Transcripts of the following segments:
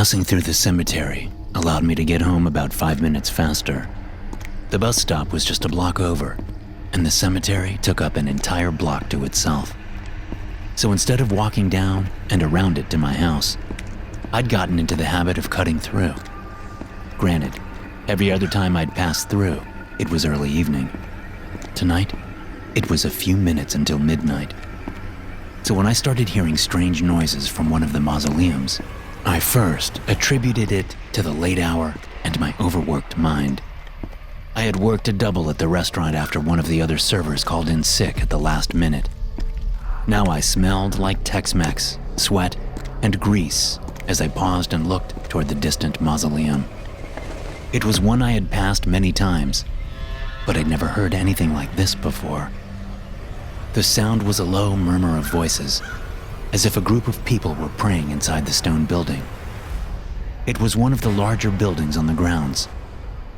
Passing through the cemetery allowed me to get home about 5 minutes faster. The bus stop was just a block over, and the cemetery took up an entire block to itself. So instead of walking down and around it to my house, I'd gotten into the habit of cutting through. Granted, every other time I'd passed through, it was early evening. Tonight, it was a few minutes until midnight. So when I started hearing strange noises from one of the mausoleums, I first attributed it to the late hour and my overworked mind. I had worked a double at the restaurant after one of the other servers called in sick at the last minute. Now I smelled like Tex-Mex, sweat, and grease as I paused and looked toward the distant mausoleum. It was one I had passed many times, but I'd never heard anything like this before. The sound was a low murmur of voices, as if a group of people were praying inside the stone building. It was one of the larger buildings on the grounds,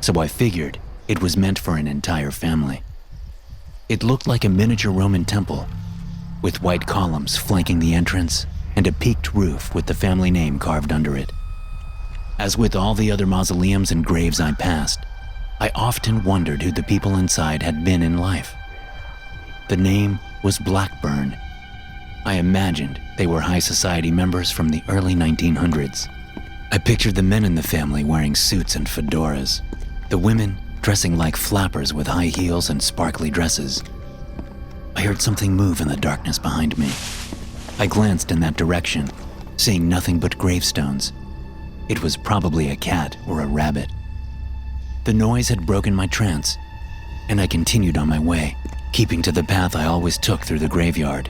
so I figured it was meant for an entire family. It looked like a miniature Roman temple, with white columns flanking the entrance and a peaked roof with the family name carved under it. As with all the other mausoleums and graves I passed, I often wondered who the people inside had been in life. The name was Blackburn. I imagined they were high society members from the early 1900s. I pictured the men in the family wearing suits and fedoras, the women dressing like flappers with high heels and sparkly dresses. I heard something move in the darkness behind me. I glanced in that direction, seeing nothing but gravestones. It was probably a cat or a rabbit. The noise had broken my trance, and I continued on my way, keeping to the path I always took through the graveyard.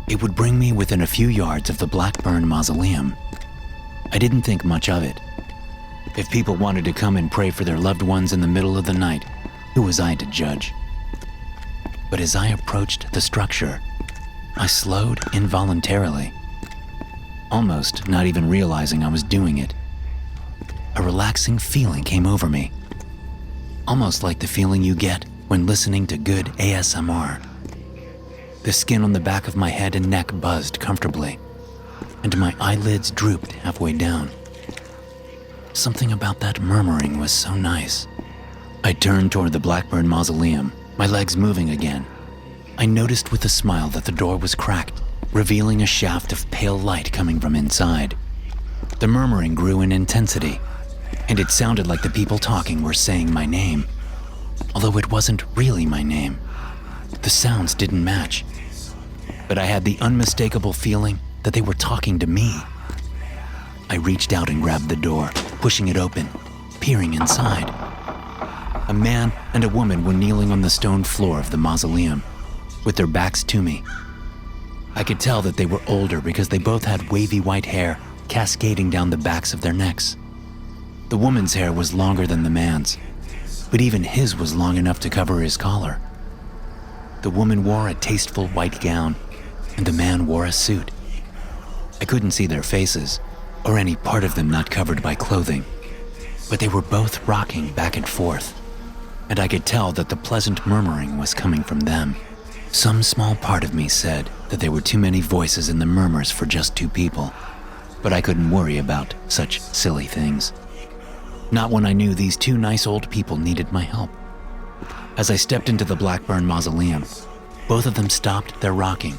It would bring me within a few yards of the Blackburn Mausoleum. I didn't think much of it. If people wanted to come and pray for their loved ones in the middle of the night, who was I to judge? But as I approached the structure, I slowed involuntarily, almost not even realizing I was doing it. A relaxing feeling came over me, almost like the feeling you get when listening to good ASMR. The skin on the back of my head and neck buzzed comfortably, and my eyelids drooped halfway down. Something about that murmuring was so nice. I turned toward the Blackburn Mausoleum, my legs moving again. I noticed with a smile that the door was cracked, revealing a shaft of pale light coming from inside. The murmuring grew in intensity, and it sounded like the people talking were saying my name, although it wasn't really my name. The sounds didn't match, but I had the unmistakable feeling that they were talking to me. I reached out and grabbed the door, pushing it open, peering inside. A man and a woman were kneeling on the stone floor of the mausoleum, with their backs to me. I could tell that they were older because they both had wavy white hair cascading down the backs of their necks. The woman's hair was longer than the man's, but even his was long enough to cover his collar. The woman wore a tasteful white gown, and the man wore a suit. I couldn't see their faces, or any part of them not covered by clothing, but they were both rocking back and forth, and I could tell that the pleasant murmuring was coming from them. Some small part of me said that there were too many voices in the murmurs for just two people, but I couldn't worry about such silly things. Not when I knew these two nice old people needed my help. As I stepped into the Blackburn Mausoleum, both of them stopped their rocking,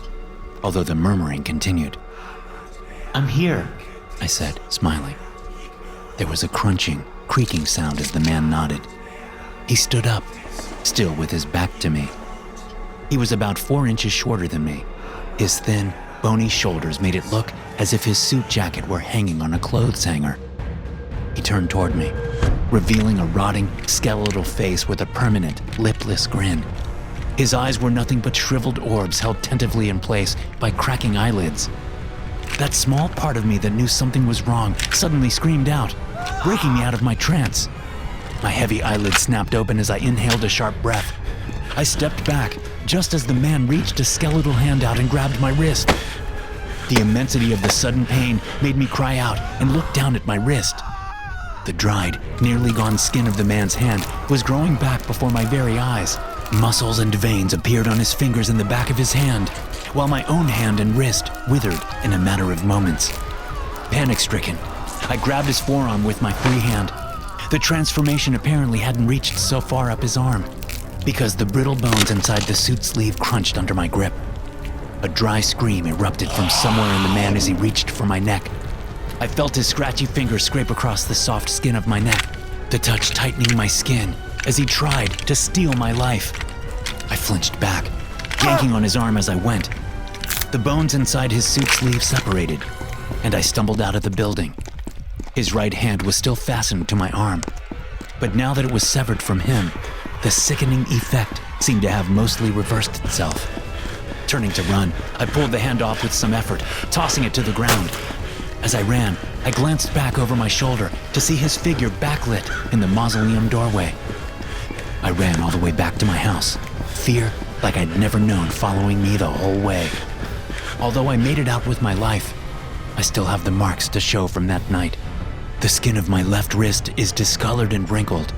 although the murmuring continued. "I'm here," I said, smiling. There was a crunching, creaking sound as the man nodded. He stood up, still with his back to me. He was about 4 inches shorter than me. His thin, bony shoulders made it look as if his suit jacket were hanging on a clothes hanger. He turned toward me, revealing a rotting, skeletal face with a permanent, lipless grin. His eyes were nothing but shriveled orbs held tentatively in place by cracking eyelids. That small part of me that knew something was wrong suddenly screamed out, breaking me out of my trance. My heavy eyelids snapped open as I inhaled a sharp breath. I stepped back, just as the man reached a skeletal hand out and grabbed my wrist. The immensity of the sudden pain made me cry out and look down at my wrist. The dried, nearly gone skin of the man's hand was growing back before my very eyes. Muscles and veins appeared on his fingers in the back of his hand, while my own hand and wrist withered in a matter of moments. Panic-stricken, I grabbed his forearm with my free hand. The transformation apparently hadn't reached so far up his arm, because the brittle bones inside the suit sleeve crunched under my grip. A dry scream erupted from somewhere in the man as he reached for my neck. I felt his scratchy fingers scrape across the soft skin of my neck, the touch tightening my skin as he tried to steal my life. I flinched back, yanking on his arm as I went. The bones inside his suit sleeve separated, and I stumbled out of the building. His right hand was still fastened to my arm, but now that it was severed from him, the sickening effect seemed to have mostly reversed itself. Turning to run, I pulled the hand off with some effort, tossing it to the ground. As I ran, I glanced back over my shoulder to see his figure backlit in the mausoleum doorway. I ran all the way back to my house, fear like I'd never known following me the whole way. Although I made it out with my life, I still have the marks to show from that night. The skin of my left wrist is discolored and wrinkled,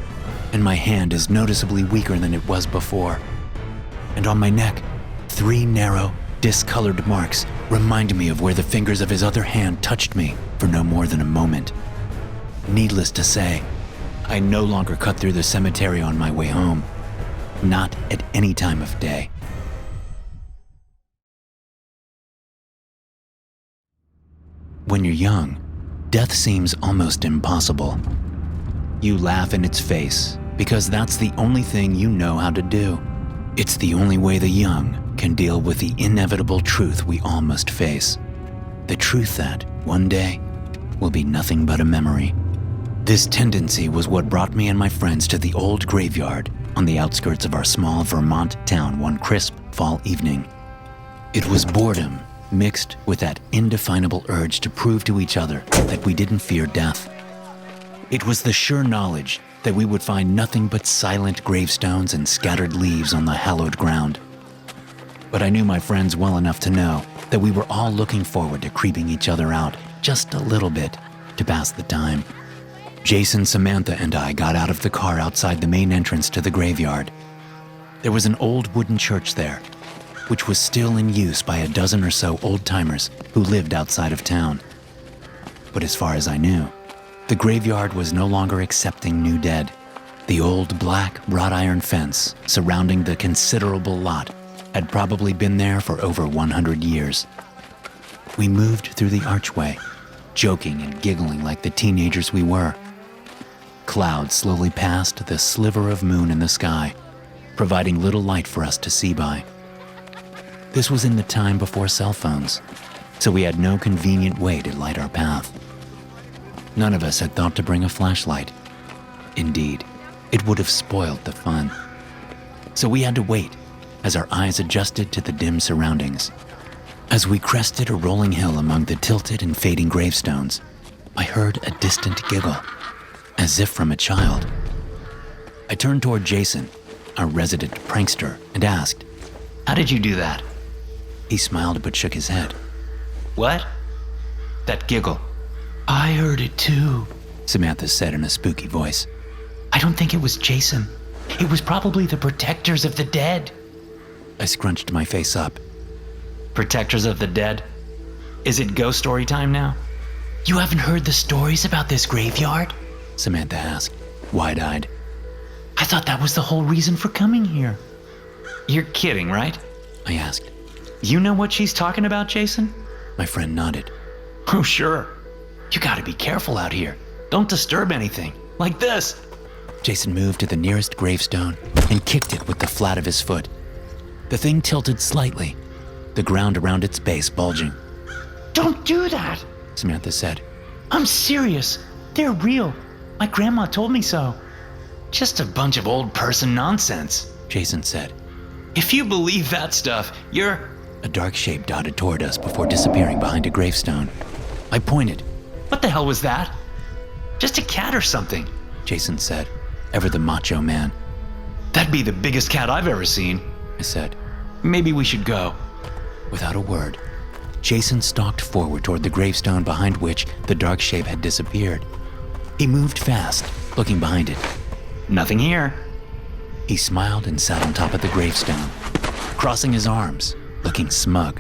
and my hand is noticeably weaker than it was before. And on my neck, 3 narrow, discolored marks remind me of where the fingers of his other hand touched me for no more than a moment. Needless to say, I no longer cut through the cemetery on my way home. Not at any time of day. When you're young, death seems almost impossible. You laugh in its face because that's the only thing you know how to do. It's the only way the young can deal with the inevitable truth we all must face. The truth that, one day, will be nothing but a memory. This tendency was what brought me and my friends to the old graveyard on the outskirts of our small Vermont town one crisp fall evening. It was boredom mixed with that indefinable urge to prove to each other that we didn't fear death. It was the sure knowledge that we would find nothing but silent gravestones and scattered leaves on the hallowed ground. But I knew my friends well enough to know that we were all looking forward to creeping each other out just a little bit to pass the time. Jason, Samantha, and I got out of the car outside the main entrance to the graveyard. There was an old wooden church there, which was still in use by a dozen or so old-timers who lived outside of town. But as far as I knew, the graveyard was no longer accepting new dead. The old black wrought iron fence surrounding the considerable lot had probably been there for over 100 years. We moved through the archway, joking and giggling like the teenagers we were. Clouds slowly passed the sliver of moon in the sky, providing little light for us to see by. This was in the time before cell phones, so we had no convenient way to light our path. None of us had thought to bring a flashlight. Indeed, it would have spoiled the fun. So we had to wait as our eyes adjusted to the dim surroundings. As we crested a rolling hill among the tilted and fading gravestones, I heard a distant giggle, as if from a child. I turned toward Jason, our resident prankster, and asked, "How did you do that?" He smiled but shook his head. "What?" "That giggle." "I heard it too," Samantha said in a spooky voice. "I don't think it was Jason. It was probably the protectors of the dead." I scrunched my face up. "Protectors of the dead? Is it ghost story time now?" "You haven't heard the stories about this graveyard?" Samantha asked, wide-eyed. "I thought that was the whole reason for coming here." "You're kidding, right?" I asked. "You know what she's talking about, Jason?" My friend nodded. "Oh, sure. You gotta be careful out here. Don't disturb anything. Like this." Jason moved to the nearest gravestone and kicked it with the flat of his foot. The thing tilted slightly, the ground around its base bulging. "Don't do that," Samantha said. "I'm serious. They're real. My grandma told me so." "Just a bunch of old person nonsense," Jason said. "If you believe that stuff, you're..." A dark shape darted toward us before disappearing behind a gravestone. I pointed. "What the hell was that?" "Just a cat or something," Jason said, ever the macho man. "That'd be the biggest cat I've ever seen," I said. "Maybe we should go." Without a word, Jason stalked forward toward the gravestone behind which the dark shape had disappeared. He moved fast, looking behind it. "Nothing here." He smiled and sat on top of the gravestone, crossing his arms, looking smug.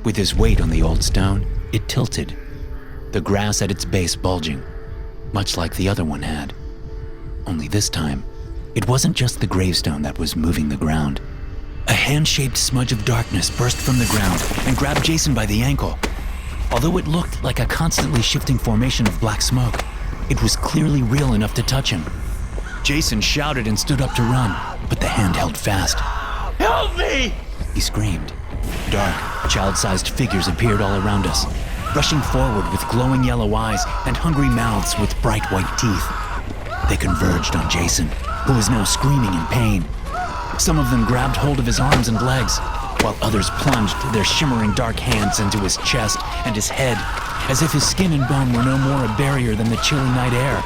With his weight on the old stone, it tilted. the grass at its base bulging, much like the other one had. Only this time, it wasn't just the gravestone that was moving the ground. A hand-shaped smudge of darkness burst from the ground and grabbed Jason by the ankle. Although it looked like a constantly shifting formation of black smoke, it was clearly real enough to touch him. Jason shouted and stood up to run, but the hand held fast. Help me! He screamed. Dark, child-sized figures appeared all around us, rushing forward with glowing yellow eyes and hungry mouths with bright white teeth. They converged on Jason, who was now screaming in pain. Some of them grabbed hold of his arms and legs, while others plunged their shimmering dark hands into his chest and his head, as if his skin and bone were no more a barrier than the chilly night air.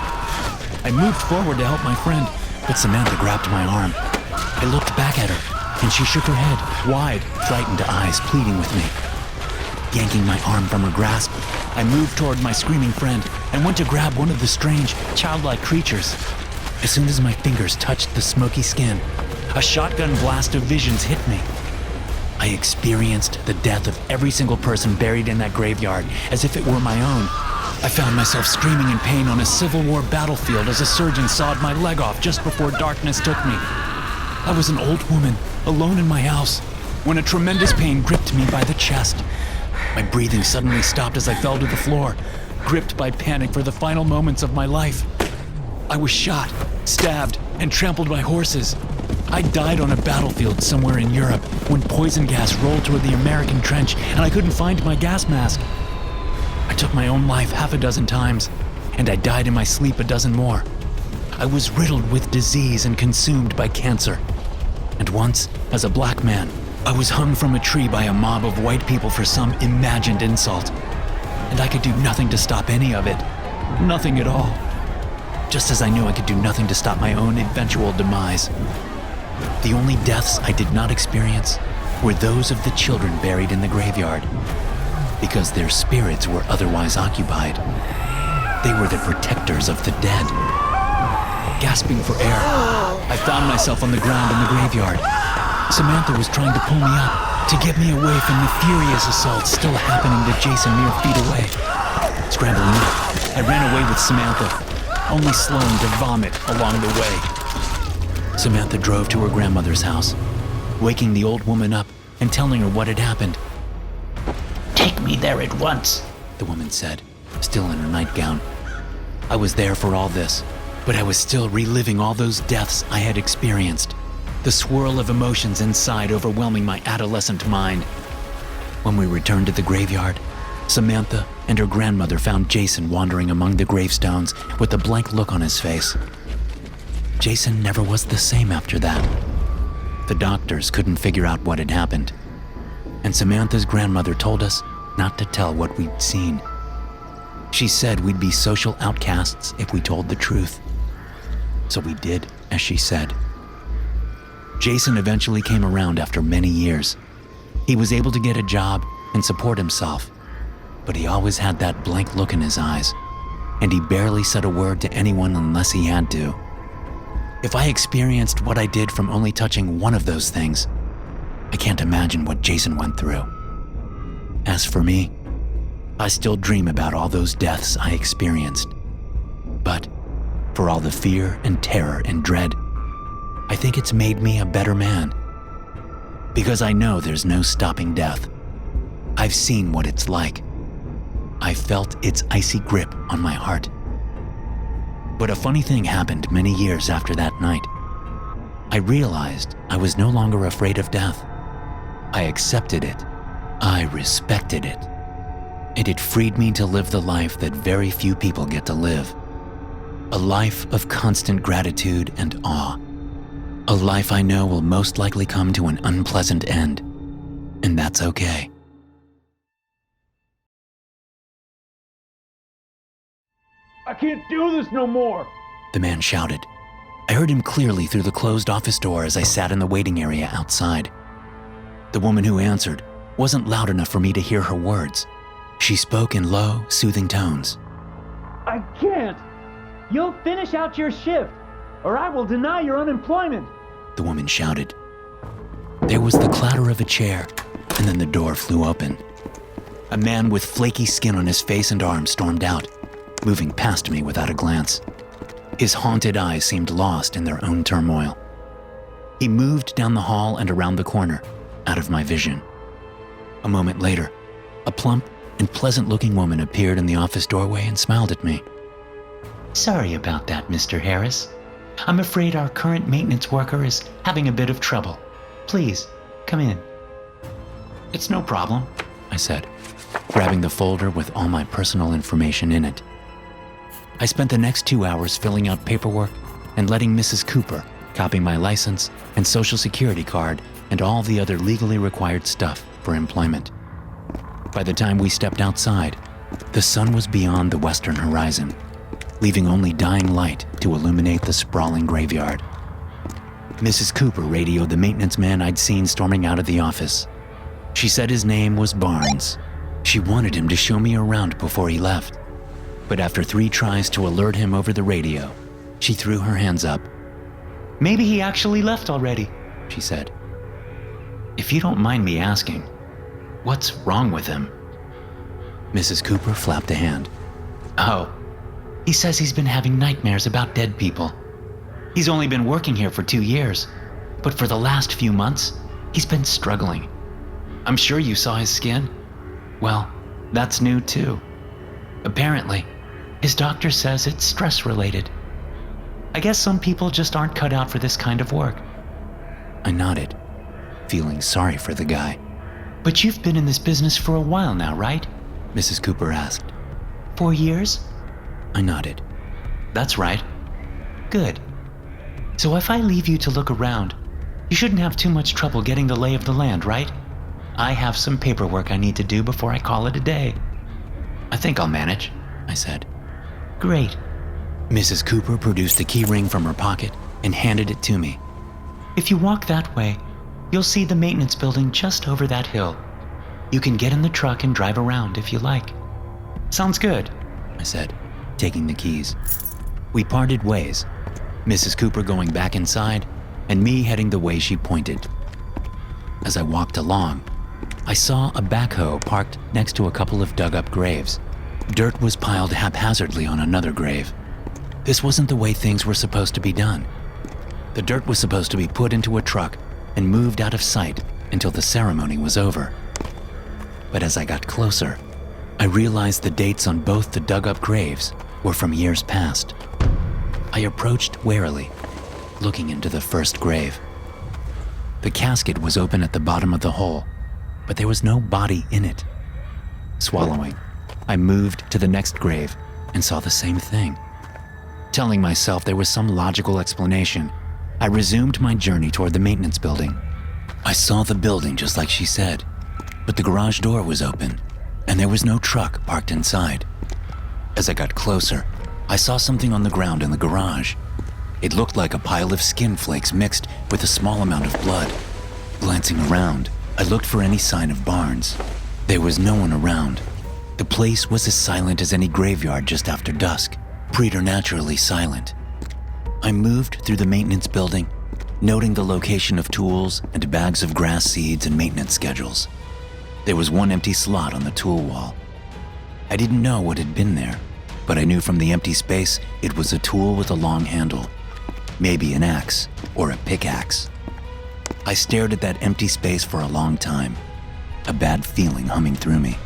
I moved forward to help my friend, but Samantha grabbed my arm. I looked back at her, and she shook her head, wide, frightened eyes pleading with me. Yanking my arm from her grasp, I moved toward my screaming friend and went to grab one of the strange, childlike creatures. As soon as my fingers touched the smoky skin, a shotgun blast of visions hit me. I experienced the death of every single person buried in that graveyard as if it were my own. I found myself screaming in pain on a Civil War battlefield as a surgeon sawed my leg off just before darkness took me. I was an old woman, alone in my house, when a tremendous pain gripped me by the chest. My breathing suddenly stopped as I fell to the floor, gripped by panic for the final moments of my life. I was shot, stabbed, and trampled by horses. I died on a battlefield somewhere in Europe when poison gas rolled toward the American trench and I couldn't find my gas mask. I took my own life half a dozen times, and I died in my sleep a dozen more. I was riddled with disease and consumed by cancer. And once, as a black man, I was hung from a tree by a mob of white people for some imagined insult. And I could do nothing to stop any of it. Nothing at all. Just as I knew I could do nothing to stop my own eventual demise. The only deaths I did not experience were those of the children buried in the graveyard, because their spirits were otherwise occupied. They were the protectors of the dead. Gasping for air, I found myself on the ground in the graveyard. Samantha was trying to pull me up, to get me away from the furious assaults still happening to Jason mere feet away. Scrambling up, I ran away with Samantha, only Sloan to vomit along the way. Samantha drove to her grandmother's house, waking the old woman up and telling her what had happened. Take me there at once, the woman said, still in her nightgown. I was there for all this, but I was still reliving all those deaths I had experienced, the swirl of emotions inside overwhelming my adolescent mind. When we returned to the graveyard, Samantha and her grandmother found Jason wandering among the gravestones with a blank look on his face. Jason never was the same after that. The doctors couldn't figure out what had happened, and Samantha's grandmother told us not to tell what we'd seen. She said we'd be social outcasts if we told the truth. So we did as she said. Jason eventually came around after many years. He was able to get a job and support himself, but he always had that blank look in his eyes, and he barely said a word to anyone unless he had to. If I experienced what I did from only touching one of those things, I can't imagine what Jason went through. As for me, I still dream about all those deaths I experienced. But for all the fear and terror and dread, I think it's made me a better man. Because I know there's no stopping death. I've seen what it's like. I felt its icy grip on my heart. But a funny thing happened many years after that night. I realized I was no longer afraid of death. I accepted it. I respected it. And it freed me to live the life that very few people get to live. A life of constant gratitude and awe. A life I know will most likely come to an unpleasant end. And that's okay. I can't do this no more, the man shouted. I heard him clearly through the closed office door as I sat in the waiting area outside. The woman who answered wasn't loud enough for me to hear her words. She spoke in low, soothing tones. I can't. You'll finish out your shift, or I will deny your unemployment, the woman shouted. There was the clatter of a chair, and then the door flew open. A man with flaky skin on his face and arms stormed out, moving past me without a glance. His haunted eyes seemed lost in their own turmoil. He moved down the hall and around the corner, out of my vision. A moment later, a plump and pleasant-looking woman appeared in the office doorway and smiled at me. Sorry about that, Mr. Harris. I'm afraid our current maintenance worker is having a bit of trouble. Please, come in. It's no problem, I said, grabbing the folder with all my personal information in it. I spent the next 2 hours filling out paperwork and letting Mrs. Cooper copy my license and social security card and all the other legally required stuff for employment. By the time we stepped outside, the sun was beyond the western horizon, leaving only dying light to illuminate the sprawling graveyard. Mrs. Cooper radioed the maintenance man I'd seen storming out of the office. She said his name was Barnes. She wanted him to show me around before he left. But after 3 tries to alert him over the radio, she threw her hands up. Maybe he actually left already, she said. If you don't mind me asking, what's wrong with him? Mrs. Cooper flapped a hand. Oh, he says he's been having nightmares about dead people. He's only been working here for 2 years, but for the last few months, he's been struggling. I'm sure you saw his skin. Well, that's new too. Apparently, his doctor says it's stress-related. I guess some people just aren't cut out for this kind of work. I nodded, feeling sorry for the guy. But you've been in this business for a while now, right? Mrs. Cooper asked. 4 years? I nodded. That's right. Good. So if I leave you to look around, you shouldn't have too much trouble getting the lay of the land, right? I have some paperwork I need to do before I call it a day. I think I'll manage, I said. Great. Mrs. Cooper produced the key ring from her pocket and handed it to me. If you walk that way, you'll see the maintenance building just over that hill. You can get in the truck and drive around if you like. Sounds good, I said, taking the keys. We parted ways, Mrs. Cooper going back inside and me heading the way she pointed. As I walked along, I saw a backhoe parked next to a couple of dug-up graves. Dirt was piled haphazardly on another grave. This wasn't the way things were supposed to be done. The dirt was supposed to be put into a truck and moved out of sight until the ceremony was over. But as I got closer, I realized the dates on both the dug-up graves were from years past. I approached warily, looking into the first grave. The casket was open at the bottom of the hole, but there was no body in it. Swallowing, I moved to the next grave and saw the same thing. Telling myself there was some logical explanation, I resumed my journey toward the maintenance building. I saw the building just like she said, but the garage door was open, and there was no truck parked inside. As I got closer, I saw something on the ground in the garage. It looked like a pile of skin flakes mixed with a small amount of blood. Glancing around, I looked for any sign of Barnes. There was no one around. The place was as silent as any graveyard just after dusk, preternaturally silent. I moved through the maintenance building, noting the location of tools and bags of grass seeds and maintenance schedules. There was one empty slot on the tool wall. I didn't know what had been there, but I knew from the empty space it was a tool with a long handle, maybe an axe or a pickaxe. I stared at that empty space for a long time, a bad feeling humming through me.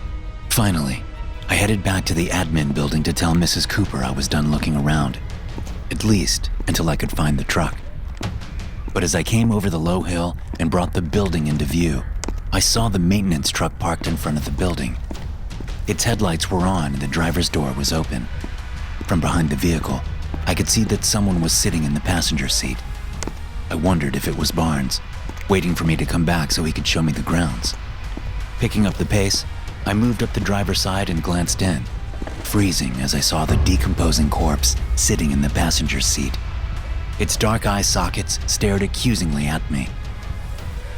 Finally, I headed back to the admin building to tell Mrs. Cooper I was done looking around, at least until I could find the truck. But as I came over the low hill and brought the building into view, I saw the maintenance truck parked in front of the building. Its headlights were on and the driver's door was open. From behind the vehicle, I could see that someone was sitting in the passenger seat. I wondered if it was Barnes, waiting for me to come back so he could show me the grounds. Picking up the pace, I moved up the driver's side and glanced in, freezing as I saw the decomposing corpse sitting in the passenger seat. Its dark eye sockets stared accusingly at me.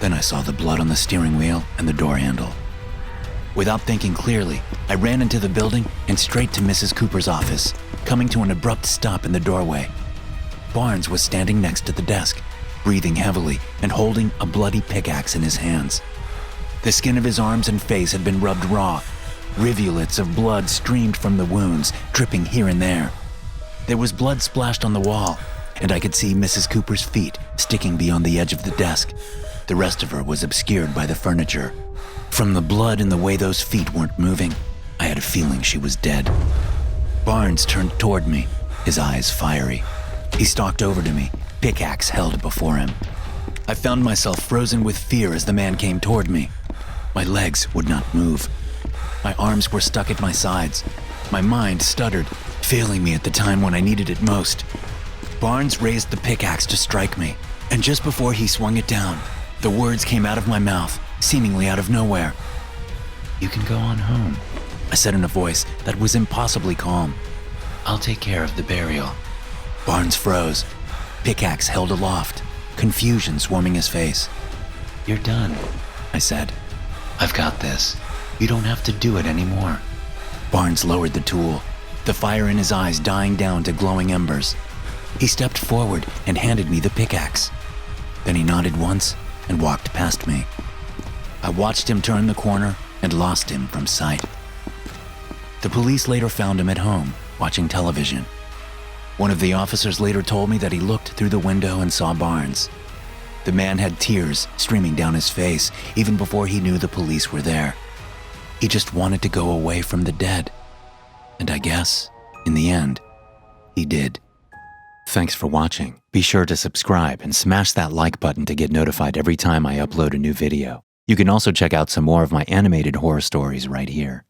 Then I saw the blood on the steering wheel and the door handle. Without thinking clearly, I ran into the building and straight to Mrs. Cooper's office, coming to an abrupt stop in the doorway. Barnes was standing next to the desk, breathing heavily and holding a bloody pickaxe in his hands. The skin of his arms and face had been rubbed raw, Rivulets of blood streamed from the wounds, dripping here and there. There was blood splashed on the wall, and I could see Mrs. Cooper's feet sticking beyond the edge of the desk. The rest of her was obscured by the furniture. From the blood and the way those feet weren't moving, I had a feeling she was dead. Barnes turned toward me, his eyes fiery. He stalked over to me, pickaxe held before him. I found myself frozen with fear as the man came toward me. My legs would not move. My arms were stuck at my sides. My mind stuttered, failing me at the time when I needed it most. Barnes raised the pickaxe to strike me, and just before he swung it down, the words came out of my mouth, seemingly out of nowhere. You can go on home. I said in a voice that was impossibly calm. I'll take care of the burial. Barnes froze, pickaxe held aloft, confusion swarming his face. You're done, I said. I've got this. You don't have to do it anymore. Barnes lowered the tool, the fire in his eyes dying down to glowing embers. He stepped forward and handed me the pickaxe. Then he nodded once and walked past me. I watched him turn the corner and lost him from sight. The police later found him at home, watching television. One of the officers later told me that he looked through the window and saw Barnes. The man had tears streaming down his face even before he knew the police were there. He just wanted to go away from the dead. And I guess, in the end, he did. Thanks for watching. Be sure to subscribe and smash that like button to get notified every time I upload a new video. You can also check out some more of my animated horror stories right here.